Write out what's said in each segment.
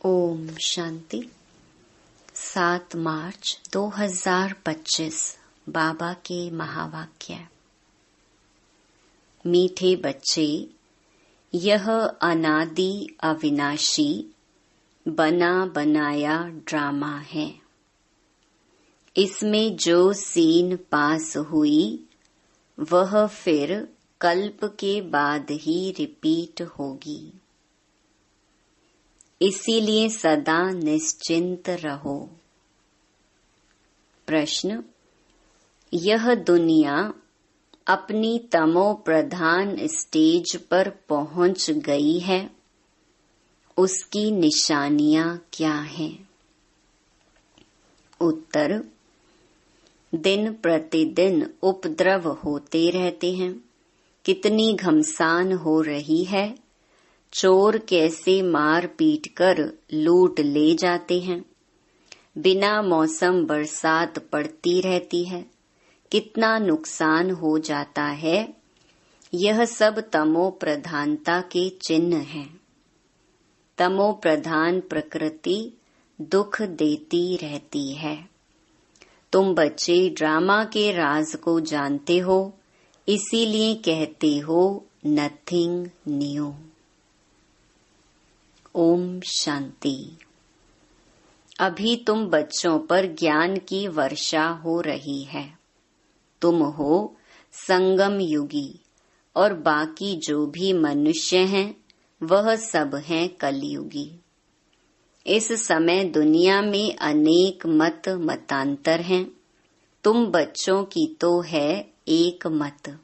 ओम शांति। 7 मार्च 2025 बाबा के महावाक्य। मीठे बच्चे, यह अनादि अविनाशी बना बनाया ड्रामा है। इसमें जो सीन पास हुई वह फिर कल्प के बाद ही रिपीट होगी। इसीलिए सदा निश्चिंत रहो। प्रश्न: यह दुनिया अपनी तमो प्रधान स्टेज पर पहुंच गई है, उसकी निशानियां क्या हैं? उत्तर: दिन प्रतिदिन उपद्रव होते रहते हैं। कितनी घमसान हो रही है। चोर कैसे मार पीट कर लूट ले जाते हैं। बिना मौसम बरसात पड़ती रहती है। कितना नुकसान हो जाता है। यह सब तमो प्रधानता के चिन्ह हैं। तमो प्रधान प्रकृति दुख देती रहती है। तुम बच्चे ड्रामा के राज को जानते हो, इसीलिए कहते हो नथिंग न्यू। ओम शांति। अभी तुम बच्चों पर ज्ञान की वर्षा हो रही है। तुम हो संगम युगी और बाकी जो भी मनुष्य हैं वह सब हैं कलयुगी। इस समय दुनिया में अनेक मत मतांतर हैं। तुम बच्चों की तो है एक मत।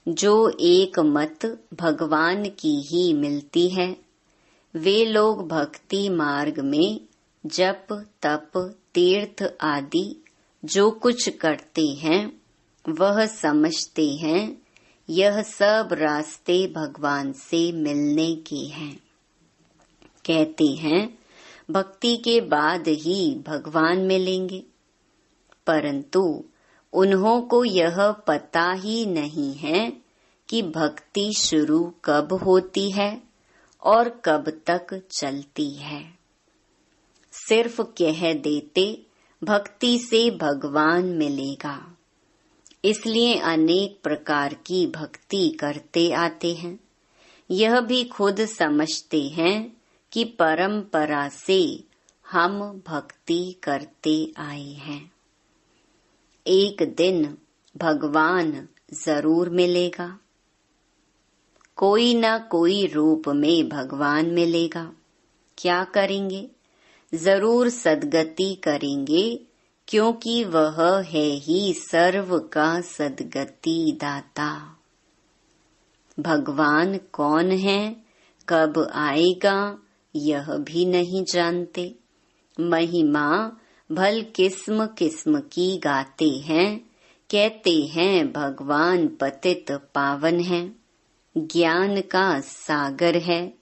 जो एक मत भगवान की ही मिलती है। वे लोग भक्ति मार्ग में जप तप तीर्थ आदि जो कुछ करते हैं वह समझते हैं यह सब रास्ते भगवान से मिलने के हैं। कहते हैं भक्ति के बाद ही भगवान मिलेंगे, परंतु उन्हों को यह पता ही नहीं है कि भक्ति शुरू कब होती है और कब तक चलती है। सिर्फ कह देते भक्ति से भगवान मिलेगा, इसलिए अनेक प्रकार की भक्ति करते आते हैं। यह भी खुद समझते हैं कि परंपरा से हम भक्ति करते आए हैं। एक दिन भगवान जरूर मिलेगा। कोई न कोई रूप में भगवान मिलेगा। क्या करेंगे? जरूर सद्गति करेंगे, क्योंकि वह है ही सर्व का सद्गति दाता। भगवान कौन है, कब आएगा, यह भी नहीं जानते। महिमा भल किस्म किस्म की गाते हैं। कहते हैं भगवान पतित पावन है, ज्ञान का सागर है।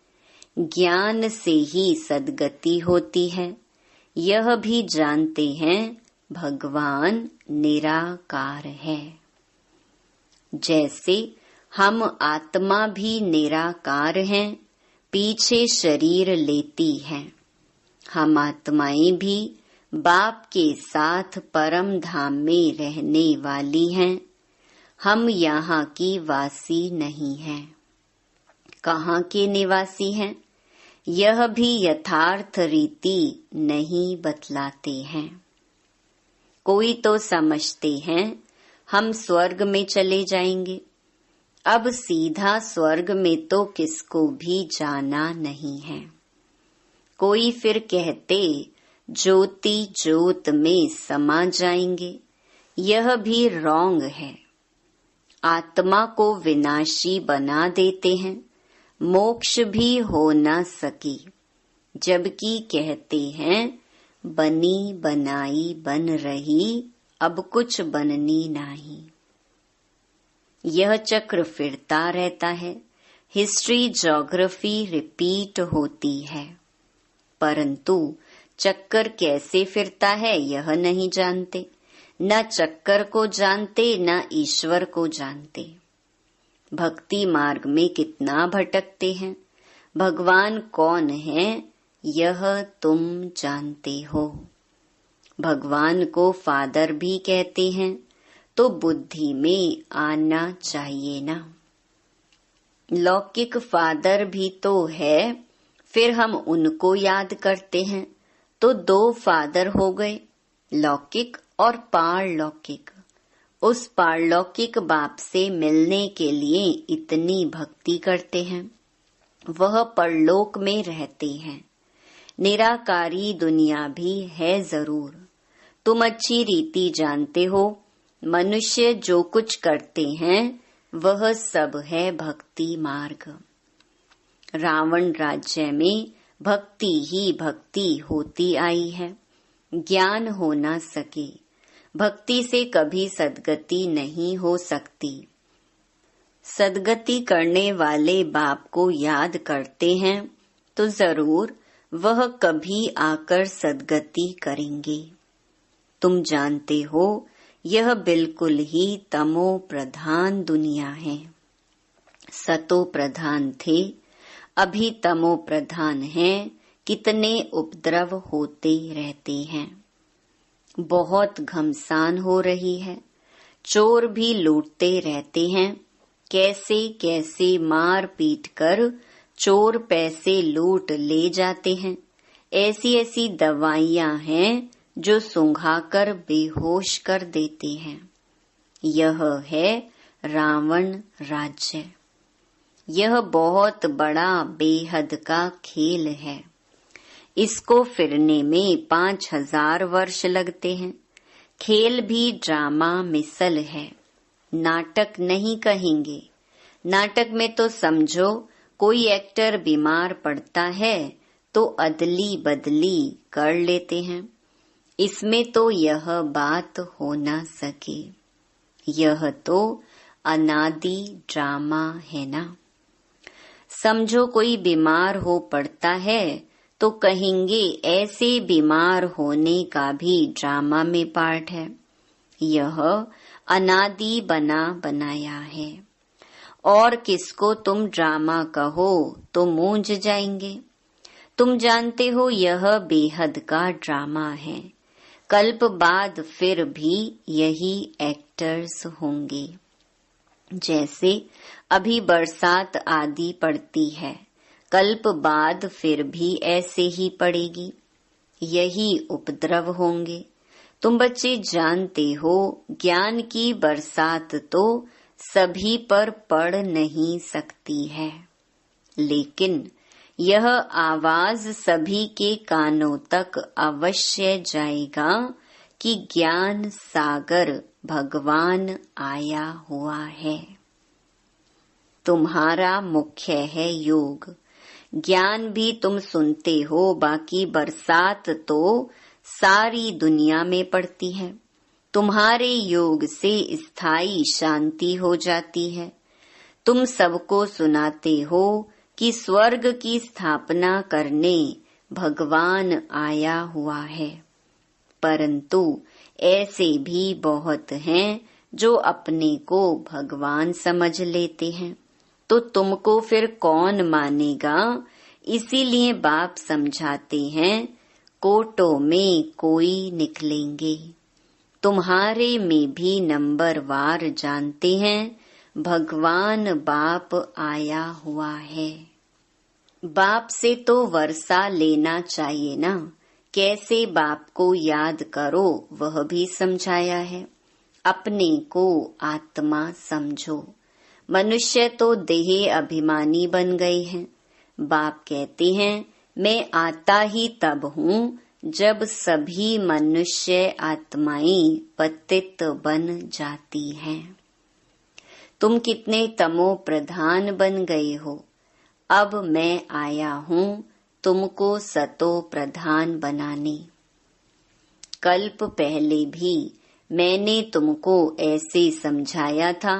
ज्ञान से ही सद्गति होती है। यह भी जानते हैं भगवान निराकार है। जैसे हम आत्मा भी निराकार हैं, पीछे शरीर लेती हैं। हम आत्माएं भी बाप के साथ परम धाम में रहने वाली हैं। हम यहाँ की वासी नहीं हैं। कहाँ के निवासी हैं, यह भी यथार्थ रीति नहीं बतलाते हैं। कोई तो समझते हैं हम स्वर्ग में चले जाएंगे। अब सीधा स्वर्ग में तो किसको भी जाना नहीं है। कोई फिर कहते ज्योति ज्योत में समा जाएंगे। यह भी रॉन्ग है। आत्मा को विनाशी बना देते हैं। मोक्ष भी हो न सकी, जबकि कहते हैं बनी बनाई बन रही, अब कुछ बननी नहीं। यह चक्र फिरता रहता है। हिस्ट्री ज्योग्राफी रिपीट होती है, परंतु चक्कर कैसे फिरता है यह नहीं जानते। न चक्कर को जानते न ईश्वर को जानते। भक्ति मार्ग में कितना भटकते हैं। भगवान कौन है यह तुम जानते हो। भगवान को फादर भी कहते हैं तो बुद्धि में आना चाहिए ना। लौकिक फादर भी तो है, फिर हम उनको याद करते हैं तो 2 फादर हो गए, लौकिक और पारलौकिक। उस पारलौकिक बाप से मिलने के लिए इतनी भक्ति करते हैं। वह परलोक में रहते हैं। निराकारी दुनिया भी है जरूर। तुम अच्छी रीति जानते हो, मनुष्य जो कुछ करते हैं वह सब है भक्ति मार्ग। रावण राज्य में भक्ति ही भक्ति होती आई है। ज्ञान हो ना सके, भक्ति से कभी सद्गति नहीं हो सकती। सद्गति करने वाले बाप को याद करते हैं तो जरूर वह कभी आकर सद्गति करेंगे। तुम जानते हो यह बिल्कुल ही तमो प्रधान दुनिया है। सतो प्रधान थे, अभी तमो प्रधान है। कितने उपद्रव होते रहते हैं। बहुत घमसान हो रही है। चोर भी लूटते रहते हैं। कैसे कैसे मार पीट कर चोर पैसे लूट ले जाते हैं। ऐसी ऐसी दवाइयां हैं जो सुंघाकर बेहोश कर देते हैं। यह है रावण राज्य। यह बहुत बड़ा बेहद का खेल है। इसको फिरने में 5000 वर्ष लगते हैं। खेल भी ड्रामा मिसल है, नाटक नहीं कहेंगे। नाटक में तो समझो कोई एक्टर बीमार पड़ता है तो अदली बदली कर लेते हैं। इसमें तो यह बात हो ना सके। यह तो अनादि ड्रामा है ना। समझो कोई बीमार हो पड़ता है तो कहेंगे ऐसे बीमार होने का भी ड्रामा में पार्ट है। यह अनादि बना बनाया है। और किसको तुम ड्रामा कहो तो मूंझ जाएंगे। तुम जानते हो यह बेहद का ड्रामा है। कल्प बाद फिर भी यही एक्टर्स होंगे। जैसे अभी बरसात आदि पड़ती है, कल्प बाद फिर भी ऐसे ही पड़ेगी। यही उपद्रव होंगे। तुम बच्चे जानते हो ज्ञान की बरसात तो सभी पर पड़ नहीं सकती है, लेकिन यह आवाज सभी के कानों तक अवश्य जाएगा कि ज्ञान सागर भगवान आया हुआ है। तुम्हारा मुख्य है योग। ज्ञान भी तुम सुनते हो, बाकी बरसात तो सारी दुनिया में पड़ती है। तुम्हारे योग से स्थायी शांति हो जाती है। तुम सबको सुनाते हो कि स्वर्ग की स्थापना करने भगवान आया हुआ है, परंतु ऐसे भी बहुत हैं जो अपने को भगवान समझ लेते हैं। तो तुमको फिर कौन मानेगा। इसीलिए बाप समझाते हैं कोटों में कोई निकलेंगे। तुम्हारे में भी नंबरवार जानते हैं भगवान बाप आया हुआ है। बाप से तो वर्षा लेना चाहिए ना। कैसे बाप को याद करो वह भी समझाया है। अपने को आत्मा समझो। मनुष्य तो देह अभिमानी बन गए हैं। बाप कहते हैं मैं आता ही तब हूँ जब सभी मनुष्य आत्माएं पतित बन जाती हैं। तुम कितने तमो प्रधान बन गए हो। अब मैं आया हूँ तुमको सतो प्रधान बनाने। कल्प पहले भी मैंने तुमको ऐसे समझाया था।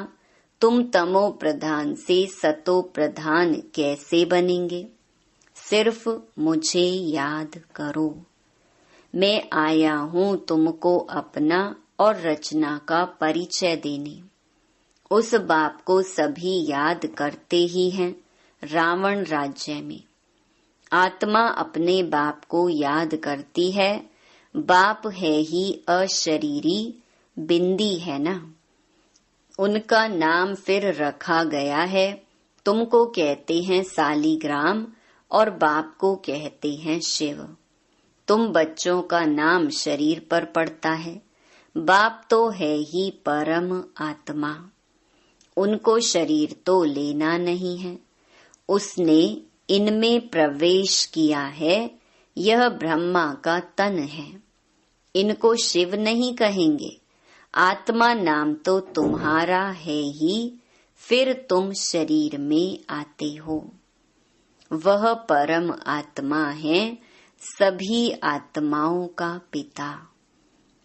तुम तमो प्रधान से सतो प्रधान कैसे बनेंगे। सिर्फ मुझे याद करो। मैं आया हूँ तुमको अपना और रचना का परिचय देने। उस बाप को सभी याद करते ही हैं। रावण राज्य में आत्मा अपने बाप को याद करती है। बाप है ही अशरीरी, बिंदी है ना। उनका नाम फिर रखा गया है। तुमको कहते हैं सालीग्राम और बाप को कहते हैं शिव। तुम बच्चों का नाम शरीर पर पड़ता है। बाप तो है ही परम आत्मा। उनको शरीर तो लेना नहीं है। उसने इनमें प्रवेश किया है। यह ब्रह्मा का तन है। इनको शिव नहीं कहेंगे। आत्मा नाम तो तुम्हारा है ही, फिर तुम शरीर में आते हो। वह परम आत्मा है, सभी आत्माओं का पिता।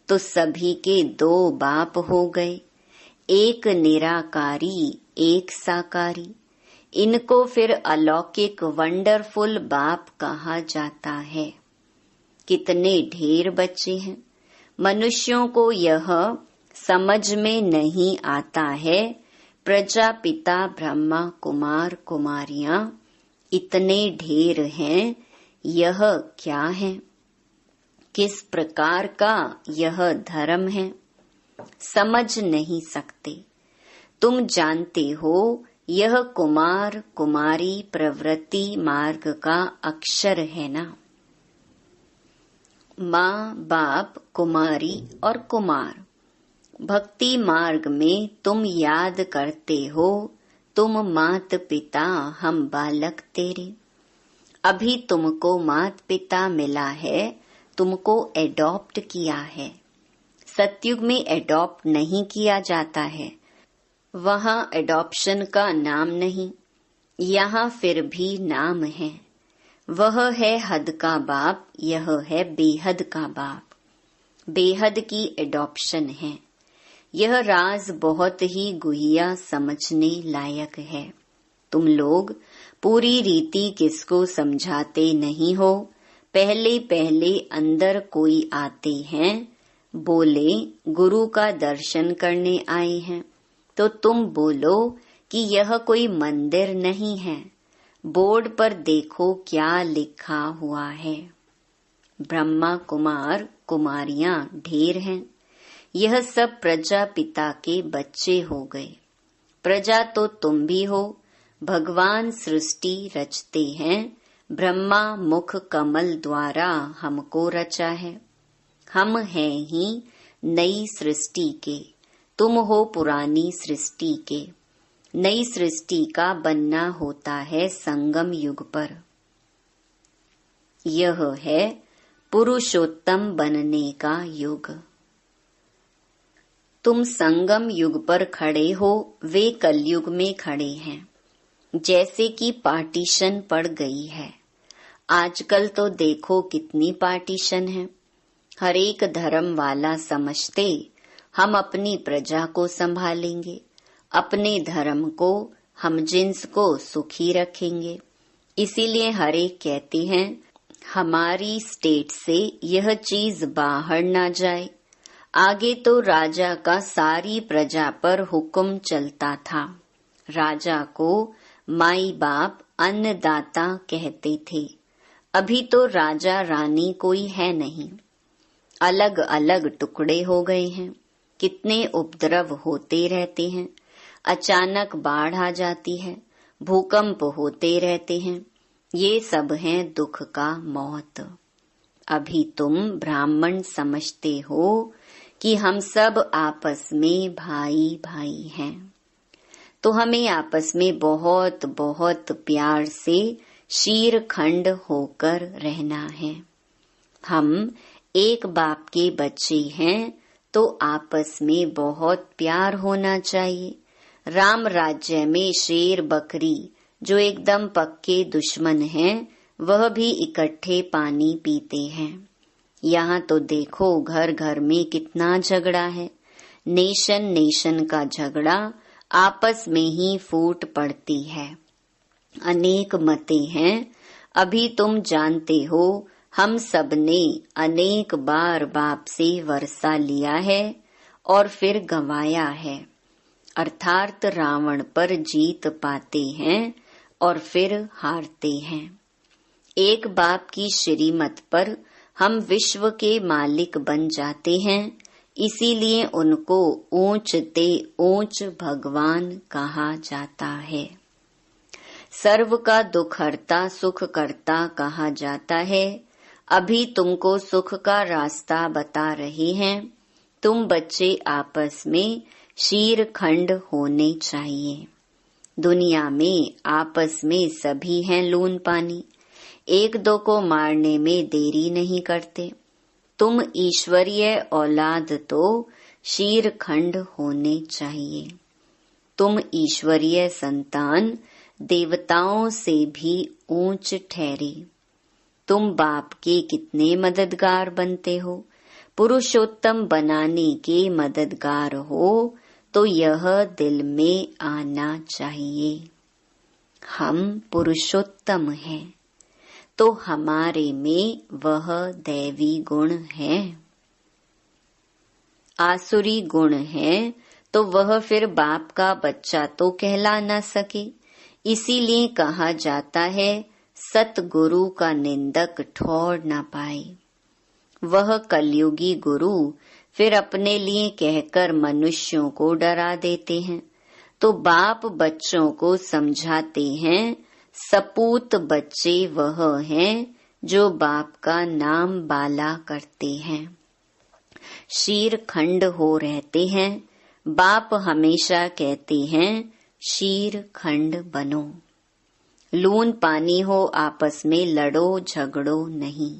तो सभी के दो बाप हो गए, एक निराकारी एक साकारी। इनको फिर अलौकिक वंडरफुल बाप कहा जाता है। कितने ढेर बच्चे हैं। मनुष्यों को यह समझ में नहीं आता है। प्रजापिता ब्रह्मा कुमार कुमारियां इतने ढेर हैं, यह क्या है? किस प्रकार का यह धर्म है? समझ नहीं सकते। तुम जानते हो यह कुमार कुमारी प्रवृत्ति मार्ग का अक्षर है ना। माँ बाप कुमारी और कुमार। भक्ति मार्ग में तुम याद करते हो, तुम मात पिता हम बालक तेरे। अभी तुमको मात पिता मिला है, तुमको एडॉप्ट किया है। सतयुग में एडॉप्ट नहीं किया जाता है। वहाँ एडॉप्शन का नाम नहीं, यहाँ फिर भी नाम है। वह है हद का बाप, यह है बेहद का बाप। बेहद की एडॉप्शन है। यह राज बहुत ही गुहिया समझने लायक है। तुम लोग पूरी रीति किसको समझाते नहीं हो। पहले पहले अंदर कोई आते हैं, बोले गुरु का दर्शन करने आए हैं, तो तुम बोलो कि यह कोई मंदिर नहीं है। बोर्ड पर देखो क्या लिखा हुआ है। ब्रह्मा कुमार कुमारियां ढेर हैं। यह सब प्रजापिता के बच्चे हो गए। प्रजा तो तुम भी हो। भगवान सृष्टि रचते हैं। ब्रह्मा मुख कमल द्वारा हमको रचा है। हम हैं ही नई सृष्टि के, तुम हो पुरानी सृष्टि के। नई सृष्टि का बनना होता है संगम युग पर। यह है पुरुषोत्तम बनने का युग। तुम संगम युग पर खड़े हो, वे कलयुग में खड़े हैं। जैसे कि पार्टीशन पड़ गई है। आजकल तो देखो कितनी पार्टीशन है। हर एक धर्म वाला समझते हम अपनी प्रजा को संभालेंगे, अपने धर्म को, हम जिन्स को सुखी रखेंगे। इसीलिए हर एक कहते हैं हमारी स्टेट से यह चीज बाहर ना जाए। आगे तो राजा का सारी प्रजा पर हुक्म चलता था। राजा को माई बाप अन्नदाता कहते थे। अभी तो राजा रानी कोई है नहीं। अलग अलग टुकड़े हो गए हैं। कितने उपद्रव होते रहते हैं। अचानक बाढ़ आ जाती है, भूकंप होते रहते हैं। ये सब है दुख का मौत। अभी तुम ब्राह्मण समझते हो कि हम सब आपस में भाई भाई हैं, तो हमें आपस में बहुत बहुत प्यार से शीरखंड होकर रहना है। हम एक बाप के बच्चे हैं, तो आपस में बहुत प्यार होना चाहिए। राम राज्य में शेर बकरी जो एकदम पक्के दुश्मन हैं, वह भी इकट्ठे पानी पीते हैं। यहाँ तो देखो घर घर में कितना झगड़ा है। नेशन नेशन का झगड़ा आपस में ही फूट पड़ती है। अनेक मतें हैं। अभी तुम जानते हो हम सब ने अनेक बार बाप से वर्षा लिया है और फिर गंवाया है। अर्थात रावण पर जीत पाते हैं और फिर हारते हैं। एक बाप की श्रीमत पर हम विश्व के मालिक बन जाते हैं, इसीलिए उनको ऊंच ते ऊंच भगवान कहा जाता है। सर्व का दुख हरता सुख करता कहा जाता है। अभी तुमको सुख का रास्ता बता रहे हैं। तुम बच्चे आपस में शीरखंड होने चाहिए। दुनिया में आपस में सभी हैं लून पानी, एक दो को मारने में देरी नहीं करते। तुम ईश्वरीय औलाद तो शीरखंड होने चाहिए। तुम ईश्वरीय संतान देवताओं से भी ऊंच ठहरे। तुम बाप के कितने मददगार बनते हो। पुरुषोत्तम बनाने के मददगार हो तो यह दिल में आना चाहिए। हम पुरुषोत्तम हैं तो हमारे में वह दैवी गुण है। आसुरी गुण है तो वह फिर बाप का बच्चा तो कहला न सके। इसीलिए कहा जाता है सतगुरु का निंदक ठौर न पाए। वह कलयुगी गुरु फिर अपने लिए कहकर मनुष्यों को डरा देते हैं, तो बाप बच्चों को समझाते हैं सपूत बच्चे वह हैं जो बाप का नाम बाला करते हैं, शीरखंड हो रहते हैं। बाप हमेशा कहते हैं शीरखंड बनो। लून पानी हो आपस में लड़ो झगड़ो नहीं।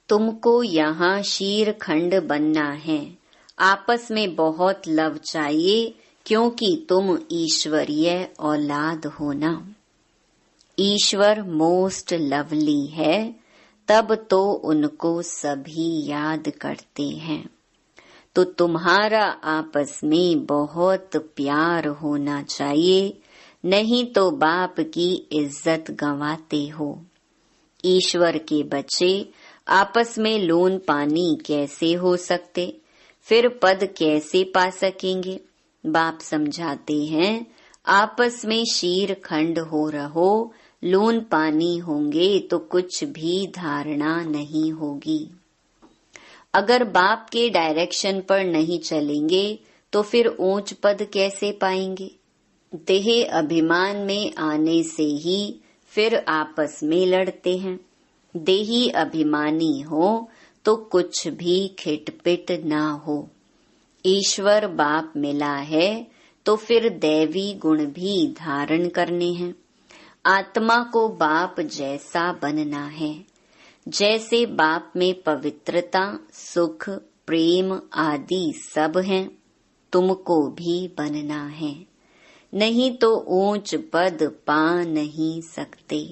तुमको यहाँ शीरखंड बनना है। आपस में बहुत लव चाहिए क्योंकि तुम ईश्वरीय औलाद हो ना। ईश्वर मोस्ट लवली है, तब तो उनको सभी याद करते हैं। तो तुम्हारा आपस में बहुत प्यार होना चाहिए, नहीं तो बाप की इज्जत गंवाते हो। ईश्वर के बच्चे आपस में लून पानी कैसे हो सकते, फिर पद कैसे पा सकेंगे। बाप समझाते हैं आपस में शीरखंड हो रहो, लून पानी होंगे तो कुछ भी धारणा नहीं होगी। अगर बाप के डायरेक्शन पर नहीं चलेंगे तो फिर ऊंच पद कैसे पाएंगे। देह अभिमान में आने से ही फिर आपस में लड़ते हैं। देही अभिमानी हो तो कुछ भी खिटपिट ना हो। ईश्वर बाप मिला है तो फिर दैवी गुण भी धारण करने हैं। आत्मा को बाप जैसा बनना है। जैसे बाप में पवित्रता, सुख, प्रेम आदि सब हैं, तुमको भी बनना है। नहीं तो ऊंच पद पा नहीं सकते।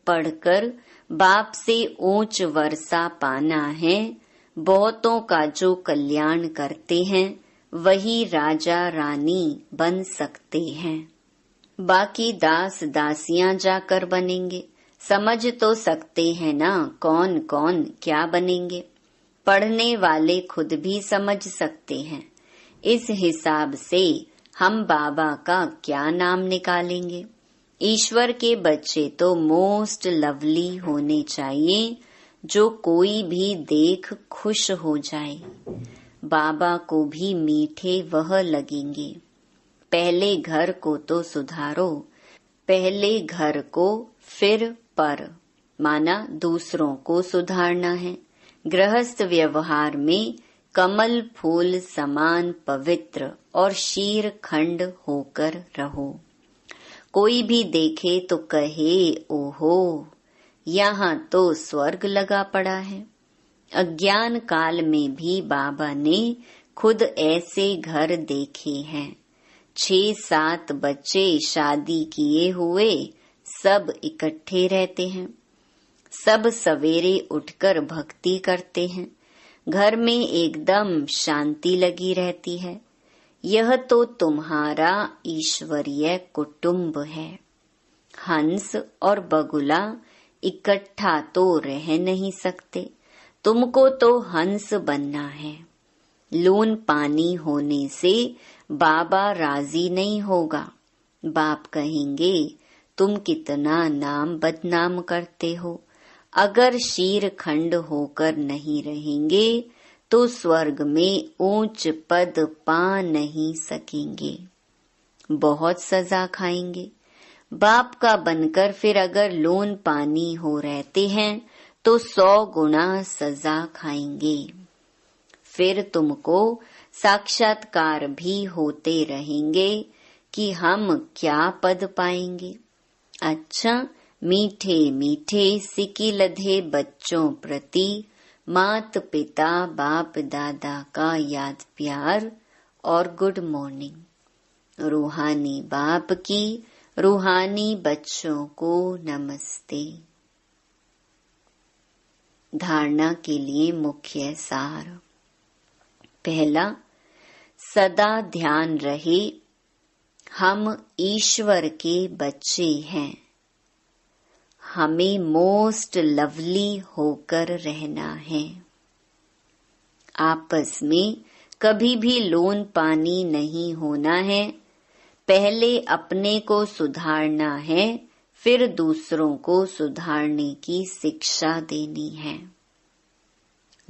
पढ़कर बाप से ऊंच वर्षा पाना है। बहुतों का जो कल्याण करते हैं वही राजा रानी बन सकते हैं। बाकी दास दासियां जाकर बनेंगे। समझ तो सकते हैं ना कौन कौन क्या बनेंगे। पढ़ने वाले खुद भी समझ सकते हैं। इस हिसाब से हम बाबा का क्या नाम निकालेंगे। ईश्वर के बच्चे तो मोस्ट लवली होने चाहिए, जो कोई भी देख खुश हो जाए। बाबा को भी मीठे वह लगेंगे। पहले घर को तो सुधारो। पहले घर को फिर पर, माना दूसरों को सुधारना है। गृहस्थ व्यवहार में कमल फूल समान पवित्र और शीरखंड होकर रहो। कोई भी देखे तो कहे ओहो, यहाँ तो स्वर्ग लगा पड़ा है। अज्ञान काल में भी बाबा ने खुद ऐसे घर देखे हैं। 6-7 बच्चे शादी किए हुए सब इकट्ठे रहते हैं। सब सवेरे उठकर भक्ति करते हैं। घर में एकदम शांति लगी रहती है। यह तो तुम्हारा ईश्वरीय कुटुंब है। हंस और बगुला इकट्ठा तो रह नहीं सकते। तुमको तो हंस बनना है। लून पानी होने से बाबा राजी नहीं होगा। बाप कहेंगे तुम कितना नाम बदनाम करते हो। अगर शीर खंड होकर नहीं रहेंगे तो स्वर्ग में ऊंच पद पा नहीं सकेंगे, बहुत सजा खाएंगे। बाप का बनकर फिर अगर लोन पानी हो रहते हैं तो 100 गुना सजा खाएंगे। फिर तुमको साक्षात्कार भी होते रहेंगे कि हम क्या पद पाएंगे। अच्छा, मीठे मीठे सिकी लधे बच्चों प्रति मात पिता बाप दादा का याद प्यार और गुड मॉर्निंग। रूहानी बाप की रूहानी बच्चों को नमस्ते। धारणा के लिए मुख्य सार। पहला, सदा ध्यान रहे हम ईश्वर के बच्चे हैं। हमें मोस्ट लवली होकर रहना है। आपस में कभी भी लोन पानी नहीं होना है। पहले अपने को सुधारना है, फिर दूसरों को सुधारने की शिक्षा देनी है।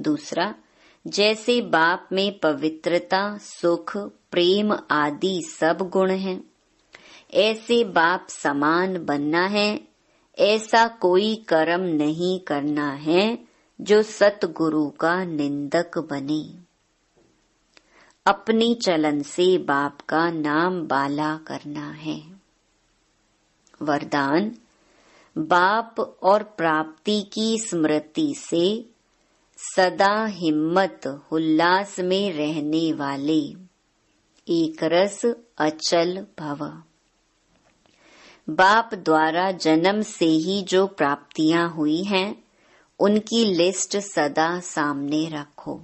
दूसरा, जैसे बाप में पवित्रता, सुख, प्रेम आदि सब गुण हैं, ऐसे बाप समान बनना है। ऐसा कोई कर्म नहीं करना है जो सतगुरु का निंदक बने। अपनी चलन से बाप का नाम बाला करना है। वरदान, बाप और प्राप्ति की स्मृति से सदा हिम्मत उल्लास में रहने वाले एक रस अचल भव। बाप द्वारा जन्म से ही जो प्राप्तियां हुई हैं, उनकी लिस्ट सदा सामने रखो।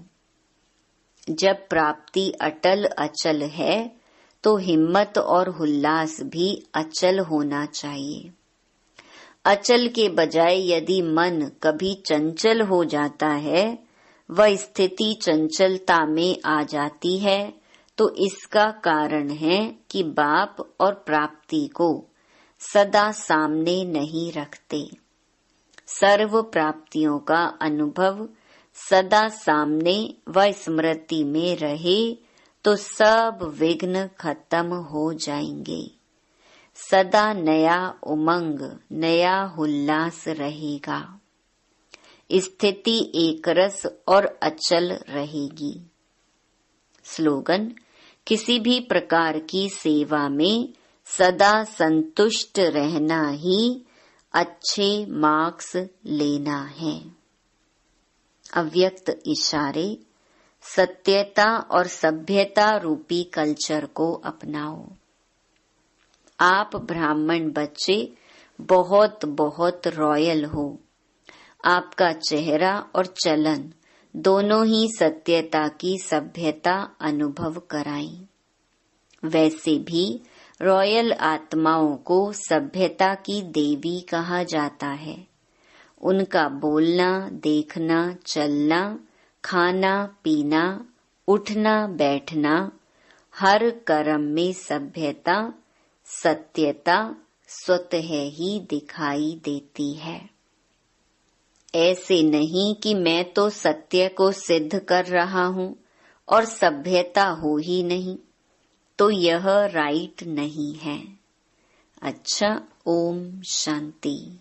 जब प्राप्ति अटल अचल है तो हिम्मत और उल्लास भी अचल होना चाहिए। अचल के बजाय यदि मन कभी चंचल हो जाता है, वह स्थिति चंचलता में आ जाती है, तो इसका कारण है कि बाप और प्राप्ति को सदा सामने नहीं रखते। सर्व प्राप्तियों का अनुभव सदा सामने व स्मृति में रहे तो सब विघ्न खत्म हो जाएंगे। सदा नया उमंग, नया उल्लास रहेगा। स्थिति एकरस और अचल रहेगी। स्लोगन, किसी भी प्रकार की सेवा में सदा संतुष्ट रहना ही अच्छे मार्क्स लेना है। अव्यक्त इशारे, सत्यता और सभ्यता रूपी कल्चर को अपनाओ। आप ब्राह्मण बच्चे बहुत बहुत रॉयल हो। आपका चेहरा और चलन दोनों ही सत्यता की सभ्यता अनुभव कराएं। वैसे भी रॉयल आत्माओं को सभ्यता की देवी कहा जाता है। उनका बोलना, देखना, चलना, खाना पीना, उठना बैठना, हर कर्म में सभ्यता, सत्यता स्वतः ही दिखाई देती है। ऐसे नहीं कि मैं तो सत्य को सिद्ध कर रहा हूँ और सभ्यता हो ही नहीं, तो यह राइट नहीं है। अच्छा, ओम शांति।